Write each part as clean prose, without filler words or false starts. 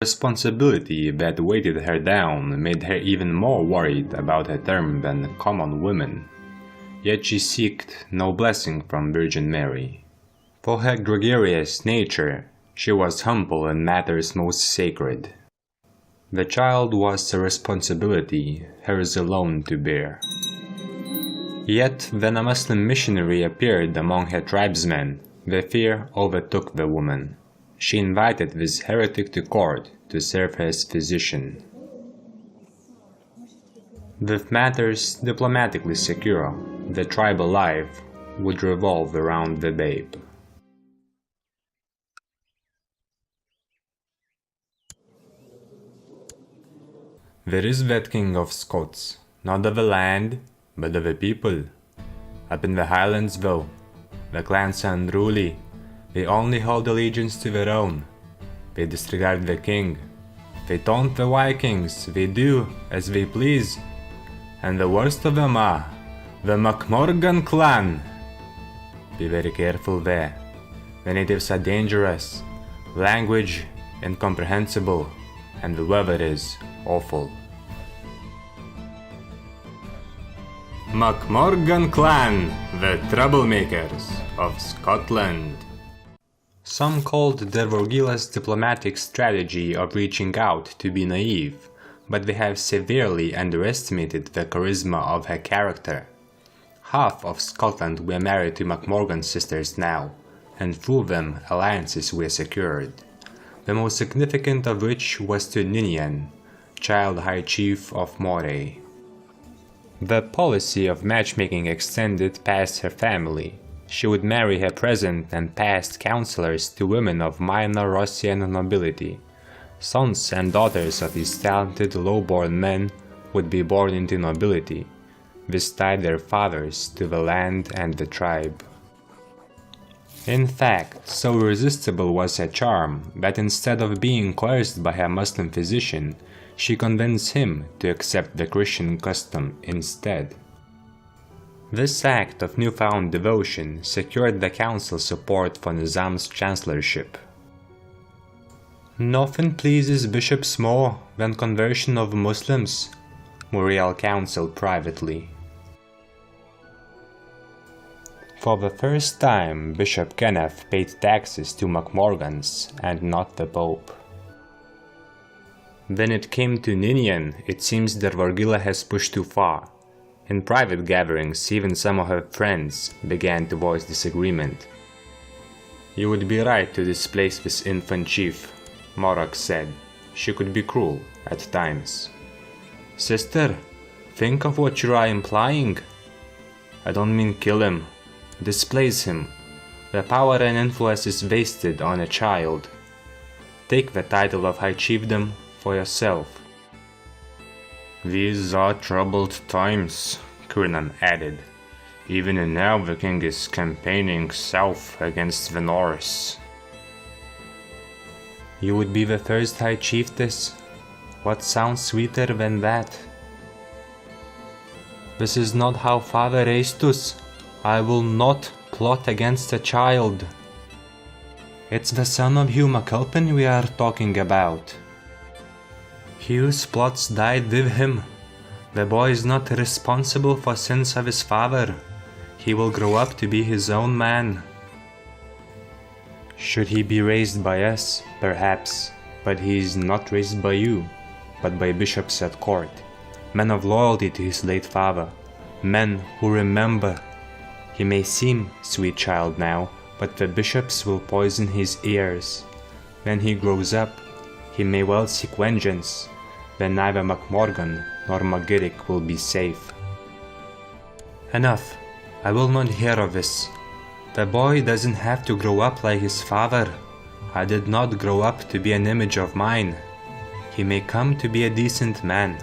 Responsibility that weighted her down made her even more worried about her term than common women. Yet she sought no blessing from Virgin Mary. For her gregarious nature, she was humble in matters most sacred. The child was a responsibility hers alone to bear. Yet when a Muslim missionary appeared among her tribesmen, the fear overtook the woman. She invited this heretic to court to serve her as physician. With matters diplomatically secure, the tribal life would revolve around the babe. There is that king of Scots, not of a land, but of a people. Up in the Highlands though, the clans are unruly. They only hold allegiance to their own. They disregard the king. They taunt the Vikings. They do as they please. And the worst of them are the MacMorgan clan. Be very careful there. The natives are dangerous, language incomprehensible, and the weather is awful. MacMorgan clan, the Troublemakers of Scotland. Some called Dervorgilla's diplomatic strategy of reaching out to be naive, but they have severely underestimated the charisma of her character. Half of Scotland were married to MacMorgan sisters now, and through them alliances were secured, the most significant of which was to Ninian, child High Chief of Moray. The policy of matchmaking extended past her family. She would marry her present and past counselors to women of minor Russian nobility. Sons and daughters of these talented low-born men would be born into nobility. This tied their fathers to the land and the tribe. In fact, so irresistible was her charm that instead of being coerced by her Muslim physician, she convinced him to accept the Christian custom instead. This act of newfound devotion secured the council's support for Nizam's chancellorship. Nothing pleases bishops more than conversion of Muslims, Muriel counseled privately. For the first time, Bishop Kenneth paid taxes to MacMorgans and not the Pope. When it came to Ninian, it seems Dervorgilla has pushed too far. In private gatherings, even some of her friends began to voice disagreement. "You would be right to displace this infant chief," Morag said. She could be cruel at times. "Sister, think of what you are implying. I don't mean kill him. Displace him. The power and influence is wasted on a child. Take the title of High Chiefdom for yourself." "These are troubled times," Crinan added. "Even now the king is campaigning south against the Norse." "You would be the first High Chieftess? What sounds sweeter than that?" "This is not how father raised us. I will not plot against a child." "It's the son of Hugh MacAlpin we are talking about." "Hugh's plots died with him. The boy is not responsible for sins of his father. He will grow up to be his own man." "Should he be raised by us, perhaps, but he is not raised by you, but by bishops at court, men of loyalty to his late father, men who remember. He may seem sweet child now, but the bishops will poison his ears. When he grows up, he may well seek vengeance, then neither MacMorgan nor MacGillick will be safe." "Enough. I will not hear of this. The boy doesn't have to grow up like his father. I did not grow up to be an image of mine. He may come to be a decent man.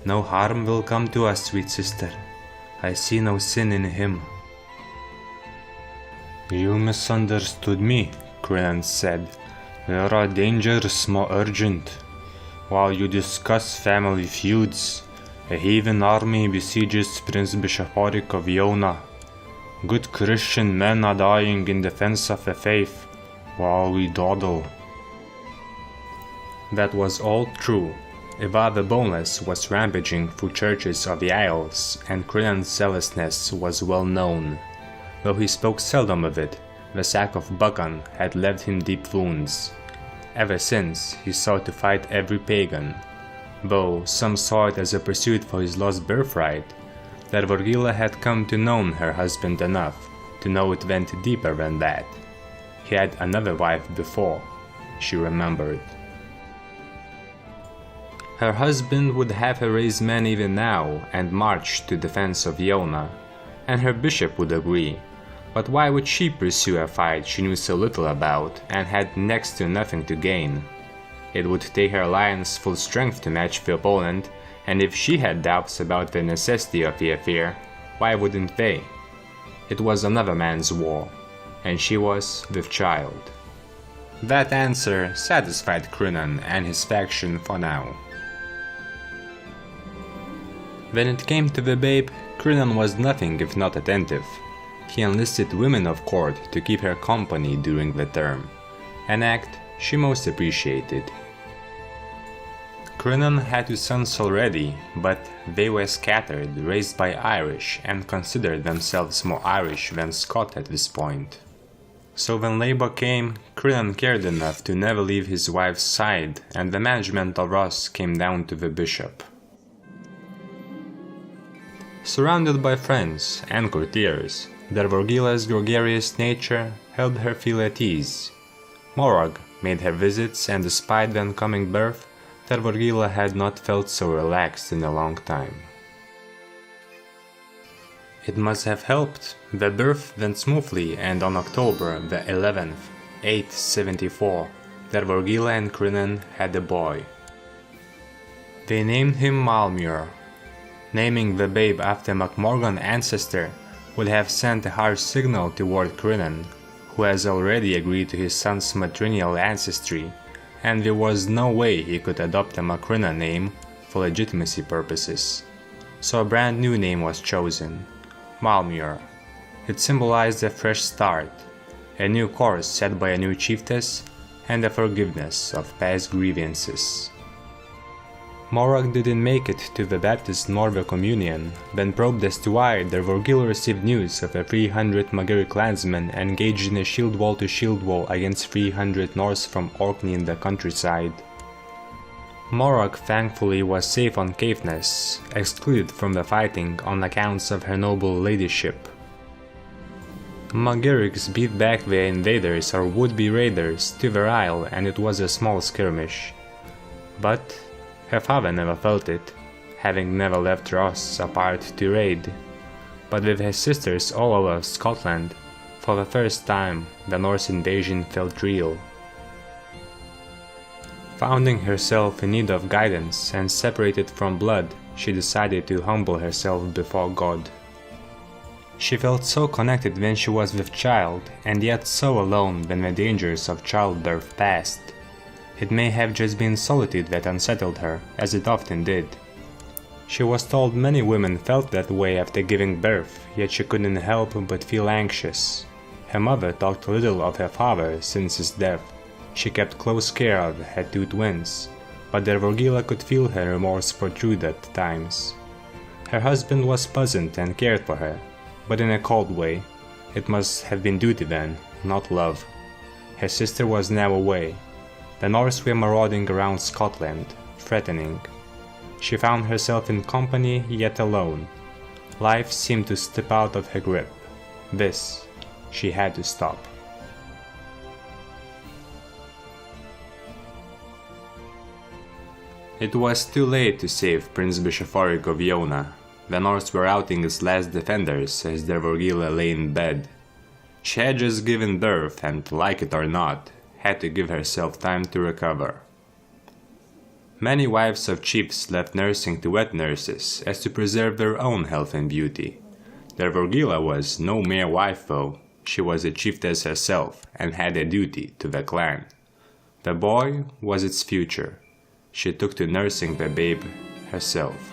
No harm will come to us, sweet sister. I see no sin in him." "You misunderstood me," Crinan said. "There are dangers more urgent. While you discuss family feuds, a heathen army besieges Prince Bishopric of Iona. Good Christian men are dying in defense of the faith, while we dawdle." That was all true. Ivar the Boneless was rampaging through churches of the Isles, and Crinan's zealousness was well known. Though he spoke seldom of it, the sack of Buchan had left him deep wounds. Ever since, he sought to fight every pagan. Though some saw it as a pursuit for his lost birthright, Dervorgilla had come to know her husband enough to know it went deeper than that. He had another wife before, she remembered. Her husband would have her raise men even now and march to defense of Iona, and her bishop would agree. But why would she pursue a fight she knew so little about and had next to nothing to gain? It would take her alliance full strength to match the opponent, and if she had doubts about the necessity of the affair, why wouldn't they? It was another man's war, and she was with child. That answer satisfied Crinan and his faction for now. When it came to the babe, Crinan was nothing if not attentive. He enlisted women of court to keep her company during the term, an act she most appreciated. Crinan had 2 sons already, but they were scattered, raised by Irish, and considered themselves more Irish than Scot at this point. So when labor came, Crinan cared enough to never leave his wife's side, and the management of Ross came down to the bishop. Surrounded by friends and courtiers, Dervorgilla's gregarious nature helped her feel at ease. Morag made her visits, and despite the oncoming birth, Dervorgilla had not felt so relaxed in a long time. It must have helped. The birth went smoothly, and on October the 11th, 874, Dervorgilla and Crinan had a boy. They named him Malmur. Naming the babe after MacMorgan ancestor would have sent a harsh signal toward Crinan, who has already agreed to his son's matrilineal ancestry, and there was no way he could adopt a Macrina name for legitimacy purposes. So a brand new name was chosen, Malmur. It symbolized a fresh start, a new course set by a new Chieftess, and a forgiveness of past grievances. Morag didn't make it to the Baptist Norve communion. When probed as to why, Dervorgilla received news of a 300 Magiri clansmen engaged in a shield wall to shield wall against 300 Norse from Orkney in the countryside. Morag thankfully was safe on Chieftess, excluded from the fighting on accounts of her noble ladyship. Magirics beat back the invaders or would-be raiders to their isle, and it was a small skirmish. But her father never felt it, having never left Ross apart to raid. But with his sisters all over Scotland, for the first time the Norse invasion felt real. Finding herself in need of guidance and separated from blood, she decided to humble herself before God. She felt so connected when she was with child, and yet so alone when the dangers of childbirth passed. It may have just been solitude that unsettled her, as it often did. She was told many women felt that way after giving birth, yet she couldn't help but feel anxious. Her mother talked little of her father since his death. She kept close care of her 2 twins, but Dervorgilla could feel her remorse for Trude at times. Her husband was pleasant and cared for her, but in a cold way. It must have been duty then, not love. Her sister was now away. The Norse were marauding around Scotland, threatening. She found herself in company, yet alone. Life seemed to slip out of her grip. This she had to stop. It was too late to save Prince Bishoforic of Iona. The Norse were routing its last defenders as Dervorgilla lay in bed. She had just given birth and, like it or not, had to give herself time to recover. Many wives of chiefs left nursing to wet nurses as to preserve their own health and beauty. Dervorgilla was no mere wife though, she was a chieftess herself and had a duty to the clan. The boy was its future. She took to nursing the babe herself.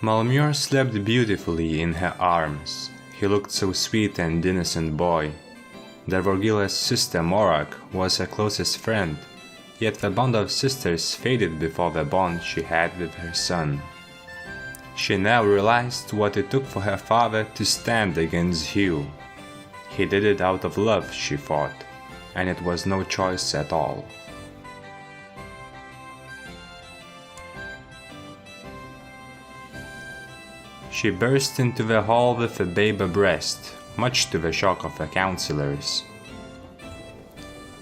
Malmur slept beautifully in her arms. He looked so sweet and innocent boy. Dervorgilla's sister Morak was her closest friend, yet the bond of sisters faded before the bond she had with her son. She now realized what it took for her father to stand against Hugh. He did it out of love, she thought, and it was no choice at all. She burst into the hall with a babe abreast, much to the shock of the councillors.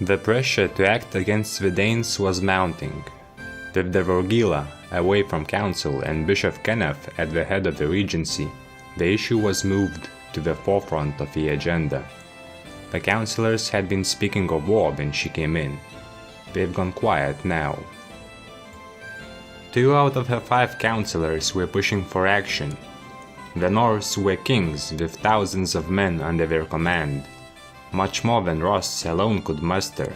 The pressure to act against the Danes was mounting. With Dervorgilla away from council and Bishop Kenneth at the head of the regency, the issue was moved to the forefront of the agenda. The councillors had been speaking of war when she came in. They've gone quiet now. 2 out of her 5 councillors were pushing for action. The Norse were kings with thousands of men under their command, much more than Ross alone could muster.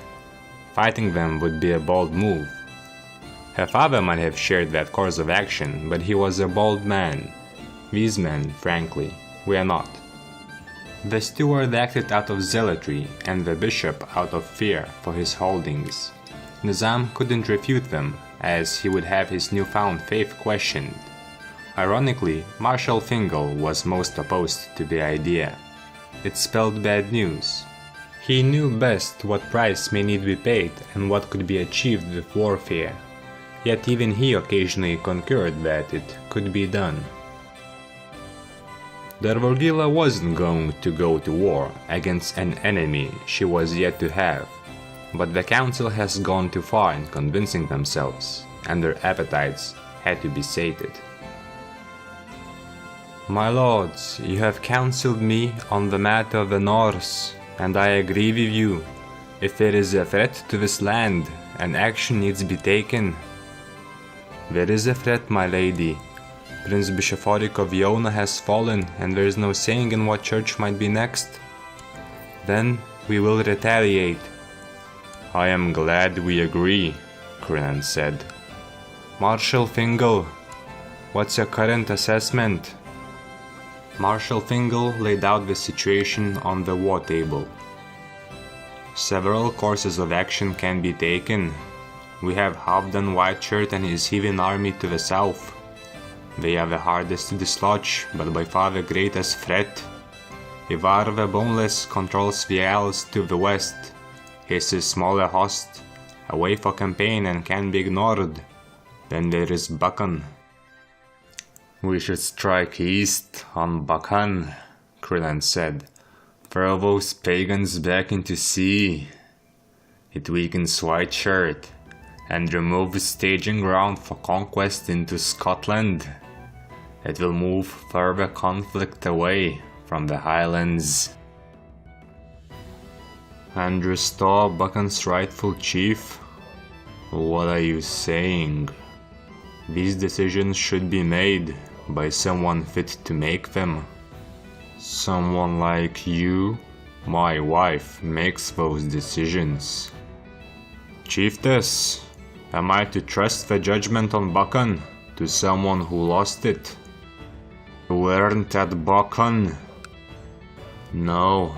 Fighting them would be a bold move. Her father might have shared that course of action, but he was a bold man. These men, frankly, were not. The steward acted out of zealotry and the bishop out of fear for his holdings. Nizam couldn't refute them, as he would have his newfound faith questioned. Ironically, Marshal Fingal was most opposed to the idea. It spelled bad news. He knew best what price may need to be paid and what could be achieved with warfare. Yet even he occasionally concurred that it could be done. Dervorgilla wasn't going to go to war against an enemy she was yet to have, but the council has gone too far in convincing themselves, and their appetites had to be sated. My lords, you have counseled me on the matter of the Norse, and I agree with you. If there is a threat to this land, an action needs to be taken. There is a threat, my lady. Prince Bishoforik of Iona has fallen, and there is no saying in what church might be next. Then we will retaliate. I am glad we agree, Crinan said. Marshal Fingal, what's your current assessment? Marshal Fingal laid out the situation on the war table. Several courses of action can be taken. We have Halfdan Whiteshirt and his heathen army to the south. They are the hardest to dislodge, but by far the greatest threat. Ivar the Boneless controls the Isles to the west. His is smaller host, away for campaign and can be ignored. Then there is Buchan. We should strike east on Buchan, Crinan said. Throw those pagans back into sea. It weakens Whiteshirt and remove the staging ground for conquest into Scotland. It will move further conflict away from the Highlands. And restore Buchan's rightful chief? What are you saying? These decisions should be made by someone fit to make them. Someone like you, my wife, makes those decisions. Chieftess, am I to trust the judgment on Buchan to someone who lost it? You weren't at Buchan. No,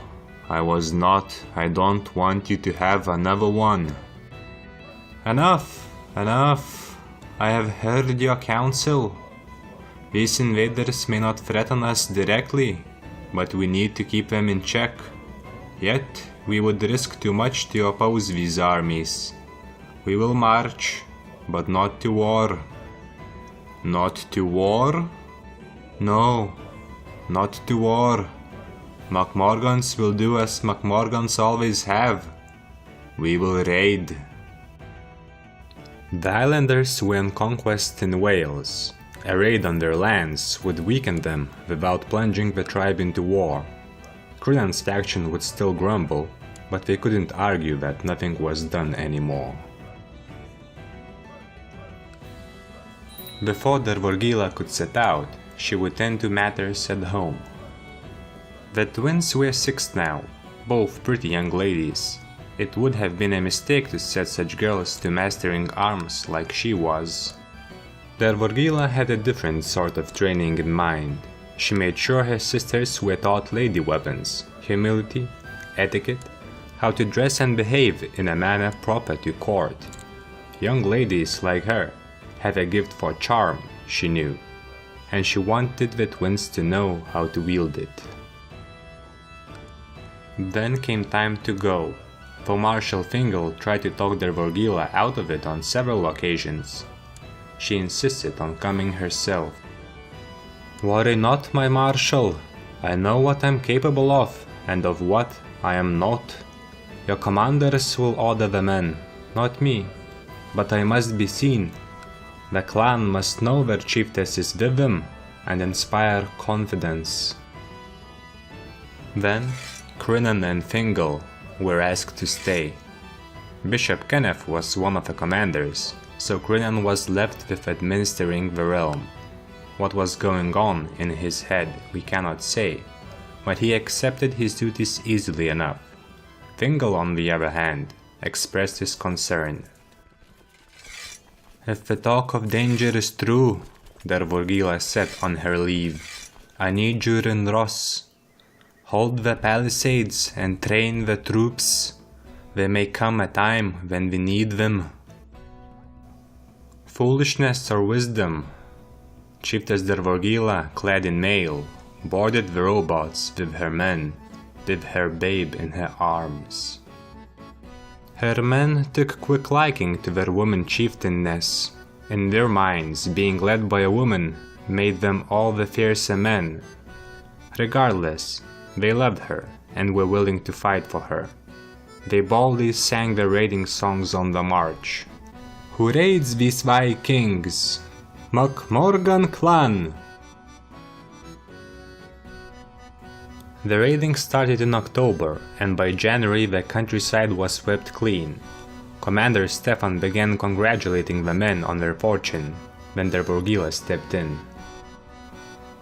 I was not. I don't want you to have another one. Enough, enough. I have heard your counsel. These invaders may not threaten us directly, but we need to keep them in check. Yet, we would risk too much to oppose these armies. We will march, but not to war. Not to war? No, not to war. MacMorgans will do as MacMorgans always have. We will raid. The islanders were on conquest in Wales. A raid on their lands would weaken them without plunging the tribe into war. Crinan's faction would still grumble, but they couldn't argue that nothing was done anymore. Before Dervorgilla could set out, she would tend to matters at home. The twins were 6 now, both pretty young ladies. It would have been a mistake to set such girls to mastering arms like she was. Dervorgilla had a different sort of training in mind. She made sure her sisters were taught lady weapons, humility, etiquette, how to dress and behave in a manner proper to court. Young ladies like her have a gift for charm, she knew, and she wanted the twins to know how to wield it. Then came time to go, though Marshal Fingal tried to talk Dervorgilla out of it on several occasions. She insisted on coming herself. "Worry not, my Marshal. I know what I'm capable of, and of what I am not. Your commanders will order the men, not me, but I must be seen. The clan must know their Chieftess is with them, and inspire confidence." Then Crinan and Fingal were asked to stay. Bishop Kenneth was one of the commanders, so Crinan was left with administering the realm. What was going on in his head we cannot say, but he accepted his duties easily enough. Fingal, on the other hand, expressed his concern. "If the talk of danger is true," Dervorgilla said on her leave, "I need you in Ross. Hold the palisades and train the troops. There may come a time when we need them." Foolishness or wisdom? Chieftess Dervorgilla, clad in mail, boarded the robots with her men, with her babe in her arms. Her men took quick liking to their woman chieftainness. In their minds, being led by a woman made them all the fiercer men. Regardless, they loved her and were willing to fight for her. They boldly sang their raiding songs on the march. "Who raids these Vikings? MacMorgan clan!" The raiding started in October, and by January the countryside was swept clean. Commander Stefan began congratulating the men on their fortune, when Dervorgilla stepped in.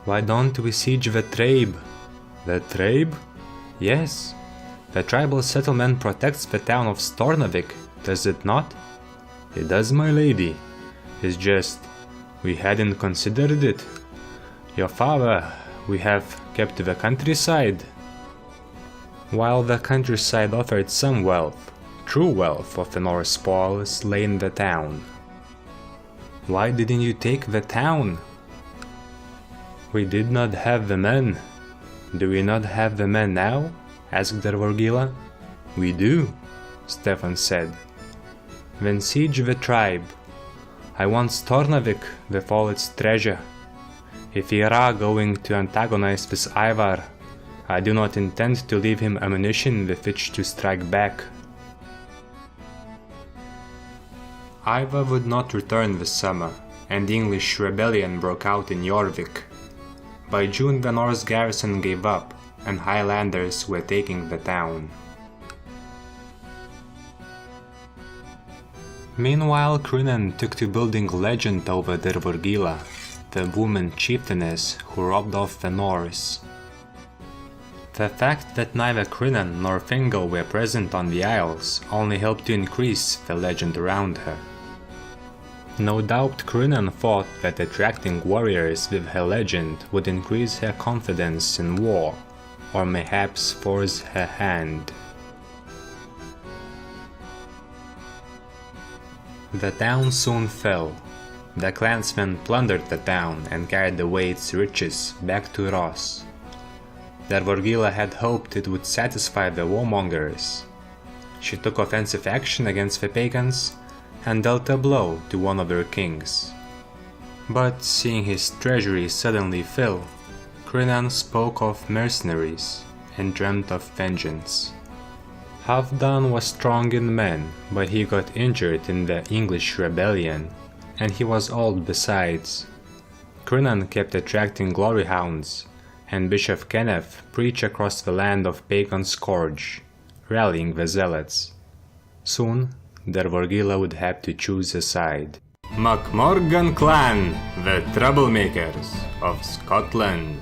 "Why don't we siege the Trabe?" "The Trabe?" "Yes. The tribal settlement protects the town of Stornavik, does it not?" "It does, my lady. It's just, we hadn't considered it. Your father, we have kept to the countryside." While the countryside offered some wealth, true wealth of the Norse spoils lay in the town. "Why didn't you take the town?" "We did not have the men." "Do we not have the men now?" asked Dervorgilla. "We do," Stefan said. "Then siege the tribe. I want Stornavik with all its treasure. If we are going to antagonize this Ivar, I do not intend to leave him ammunition with which to strike back." Ivar would not return this summer, and the English rebellion broke out in Jorvik. By June the Norse garrison gave up, and Highlanders were taking the town. Meanwhile, Crinan took to building legend over Dervorgilla, the woman chieftainess who robbed off the Norse. The fact that neither Crinan nor Fingal were present on the Isles only helped to increase the legend around her. No doubt Crinan thought that attracting warriors with her legend would increase her confidence in war, or mayhaps force her hand. The town soon fell. The clansmen plundered the town and carried away its riches back to Ross. Dervorgilla had hoped it would satisfy the warmongers. She took offensive action against the pagans and dealt a blow to one of their kings. But seeing his treasury suddenly fill, Crinan spoke of mercenaries and dreamt of vengeance. Halfdan was strong in men, but he got injured in the English rebellion, and he was old besides. Crinan kept attracting glory hounds, and Bishop Kenneth preached across the land of pagan scourge, rallying the zealots. Soon, Dervorgilla would have to choose a side. MacMorgan clan, the Troublemakers of Scotland.